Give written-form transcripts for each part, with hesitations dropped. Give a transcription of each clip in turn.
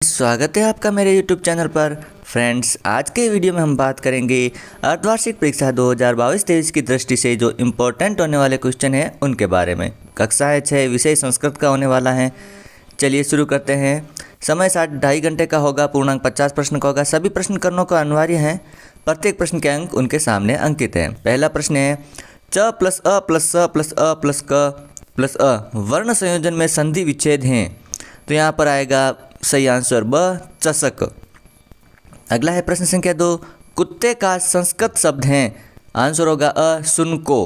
स्वागत है आपका मेरे YouTube चैनल पर। फ्रेंड्स, आज के वीडियो में हम बात करेंगे अर्धवार्षिक परीक्षा 2022-23 की दृष्टि से जो इम्पोर्टेंट होने वाले क्वेश्चन हैं उनके बारे में। कक्षा 6 विषय संस्कृत का होने वाला है। चलिए शुरू करते हैं। समय 2.5 घंटे का होगा। पूर्णांक 50 प्रश्न का होगा। सभी प्रश्न करने को अनिवार्य है। प्रत्येक प्रश्न के अंक उनके सामने अंकित हैं। पहला प्रश्न है च प्लस अ प्लस स प्लस अ प्लस क प्लस अ वर्ण संयोजन में संधि विच्छेद हैं। तो यहाँ पर आएगा सही आंसर ब चषक। अगला है प्रश्न संख्या 2, कुत्ते का संस्कृत शब्द है। आंसर होगा अ शुनको।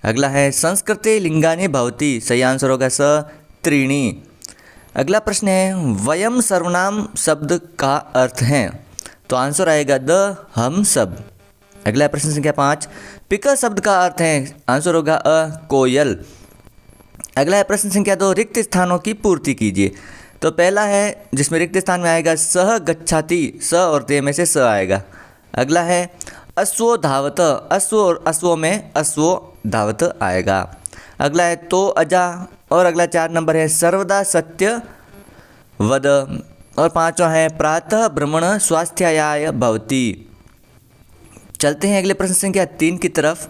अगला है संस्कृते लिंगानि भवति। सही आंसर होगा स त्रीणि। अगला प्रश्न है वयम सर्वनाम शब्द का अर्थ है। तो आंसर आएगा द हम सब। अगला प्रश्न संख्या 5, पिका शब्द का अर्थ है। आंसर होगा अ कोयल। अगला है प्रश्न संख्या 2, रिक्त स्थानों की पूर्ति कीजिए। तो पहला है जिसमें रिक्त स्थान में आएगा सह गच्छाति, स और ते में से स आएगा। अगला है अश्वो धावत, अश्व और अश्वों में अश्वो धावत आएगा। अगला है तो अजा। और अगला 4 नंबर है सर्वदा सत्य वद। और 5वां है प्रातः भ्रमण स्वास्थ्याय भवति। चलते हैं अगले प्रश्न संख्या 3 की तरफ।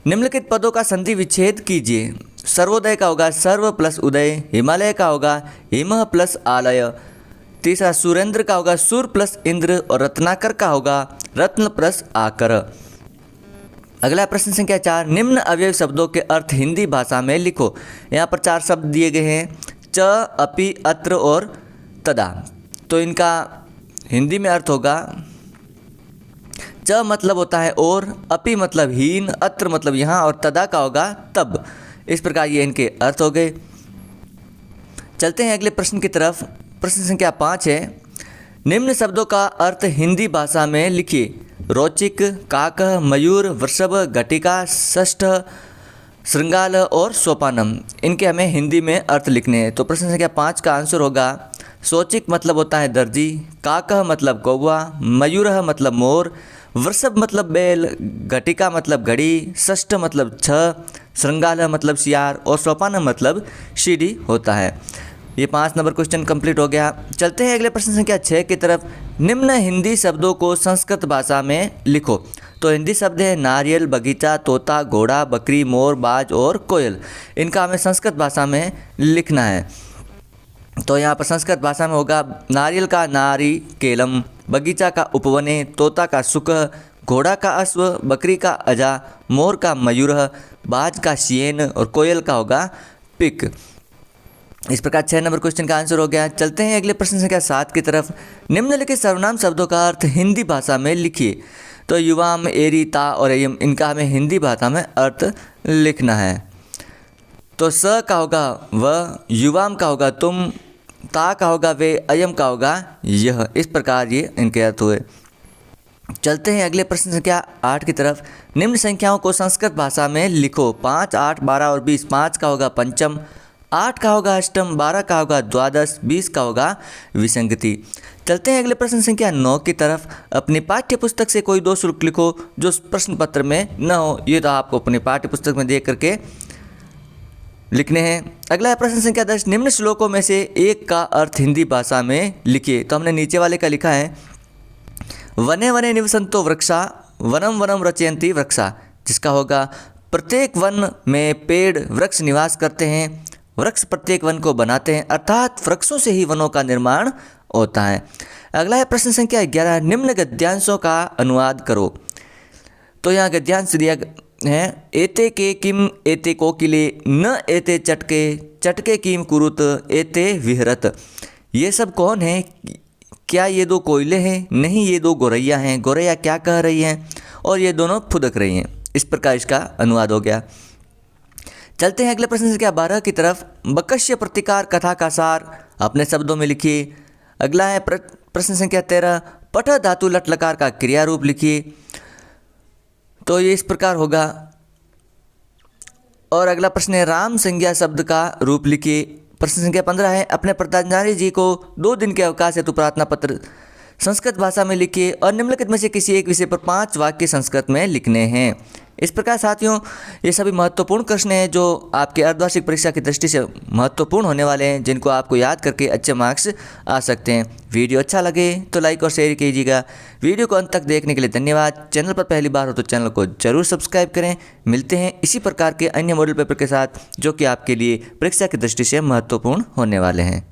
निम्नलिखित पदों का संधि विच्छेद कीजिए। सर्वोदय का होगा सर्व प्लस उदय। हिमालय का होगा हिम प्लस आलय। तीसरा सुरेंद्र का होगा सुर प्लस इंद्र। और रत्नाकर का होगा रत्न प्लस आकर। अगला प्रश्न संख्या 4, निम्न अवयव शब्दों के अर्थ हिंदी भाषा में लिखो। यहाँ पर 4 शब्द दिए गए हैं, च, अपि, अत्र और तदा। तो इनका हिंदी में अर्थ होगा च मतलब होता है और, अपि मतलब हीन, अत्र मतलब यहाँ और तदा का होगा तब। इस प्रकार ये इनके अर्थ हो गए। चलते हैं अगले प्रश्न की तरफ। प्रश्न संख्या 5 है निम्न शब्दों का अर्थ हिंदी भाषा में लिखिए। रोचिक, काक, मयूर, वृषभ, घटिका, षष्ठ, श्रृंगाल और सोपानम। इनके हमें हिंदी में अर्थ लिखने हैं। तो प्रश्न संख्या 5 का आंसर होगा सोचिक मतलब होता है दर्जी, काक मतलब कौवा, मयूर मतलब मोर, वृषभ मतलब बैल, घटिका मतलब घड़ी, षष्ठ मतलब 6, श्रृंगाल मतलब सियार और सोपान मतलब सीढ़ी होता है। ये 5 नंबर क्वेश्चन कंप्लीट हो गया। चलते हैं अगले प्रश्न संख्या 6 की तरफ। निम्न हिंदी शब्दों को संस्कृत भाषा में लिखो। तो हिंदी शब्द है नारियल, बगीचा, तोता, घोड़ा, बकरी, मोर, बाज और कोयल। इनका हमें संस्कृत भाषा में लिखना है। तो यहाँ पर संस्कृत भाषा में होगा नारियल का नारी केलम, बगीचा का उपवने, तोता का सुख, घोड़ा का अश्व, बकरी का अजा, मोर का मयूर, बाज का शियन और कोयल का होगा पिक। इस प्रकार 6 नंबर क्वेश्चन का आंसर हो गया। चलते हैं अगले प्रश्न संख्या 7 की तरफ। निम्नलिखित सर्वनाम शब्दों का अर्थ हिंदी भाषा में लिखिए। तो युवाम, एरी, ता और अयम, इनका हमें हिंदी भाषा में अर्थ लिखना है। तो स का होगा वह, युवाम का होगा तुम, ता का होगा वे, अयम का होगा यह। इस प्रकार ये इनके अर्थ हुए। चलते हैं अगले प्रश्न संख्या 8 की तरफ। निम्न संख्याओं को संस्कृत भाषा में लिखो। 5, 8, 12 और 20। 5 का होगा पंचम, 8 का होगा अष्टम, 12 का होगा द्वादश, 20 का होगा विसंगति। चलते हैं अगले प्रश्न संख्या 9 की तरफ। अपनी पाठ्य पुस्तक से कोई 2 श्लोक लिखो जो प्रश्न पत्र में न हो। ये तो आपको अपनी पाठ्य पुस्तक में देख करके लिखने हैं। अगला है प्रश्न संख्या 10, निम्न श्लोकों में से एक का अर्थ हिंदी भाषा में लिखिए। तो हमने नीचे वाले का लिखा है वने वने निवसंतो वृक्षा, वनम वनम रचयन्ति वृक्षा। जिसका होगा प्रत्येक वन में पेड़ वृक्ष निवास करते हैं, वृक्ष प्रत्येक वन को बनाते हैं, अर्थात वृक्षों से ही वनों का निर्माण होता है। अगला है प्रश्न संख्या 11, निम्न गद्यांशों का अनुवाद करो। तो यहाँ गद्यांश दिया है एते के किम एते कोकिले, न एते चटके, चटके किम कुरुत, एते विहरत। ये सब कौन है? क्या ये 2 कोयले हैं? नहीं, ये 2 गौरैया हैं। गौरैया क्या कह रही हैं? और ये दोनों फुदक रही हैं। इस प्रकार इसका अनुवाद हो गया। चलते हैं अगले प्रश्न संख्या 12 की तरफ। बकश्य प्रतिकार कथा का सार अपने शब्दों में लिखिए। अगला है प्रश्न संख्या 13, पठ धातु लट लकार का क्रिया रूप लिखिए। तो ये इस प्रकार होगा। और अगला प्रश्न है राम संज्ञा शब्द का रूप लिखिए। प्रश्न संख्या 15 है अपने प्रधानाचार्य जी को 2 दिन के अवकाश हेतु प्रार्थना पत्र संस्कृत भाषा में लिखिए और निम्नलिखित में से किसी एक विषय पर 5 वाक्य संस्कृत में लिखने हैं। इस प्रकार साथियों ये सभी महत्वपूर्ण प्रश्न हैं जो आपके अर्धवार्षिक परीक्षा की दृष्टि से महत्वपूर्ण होने वाले हैं, जिनको आपको याद करके अच्छे मार्क्स आ सकते हैं। वीडियो अच्छा लगे तो लाइक और शेयर कीजिएगा। वीडियो को अंत तक देखने के लिए धन्यवाद। चैनल पर पहली बार हो तो चैनल को जरूर सब्सक्राइब करें। मिलते हैं इसी प्रकार के अन्य मॉडल पेपर के साथ जो कि आपके लिए परीक्षा की दृष्टि से महत्वपूर्ण होने वाले हैं।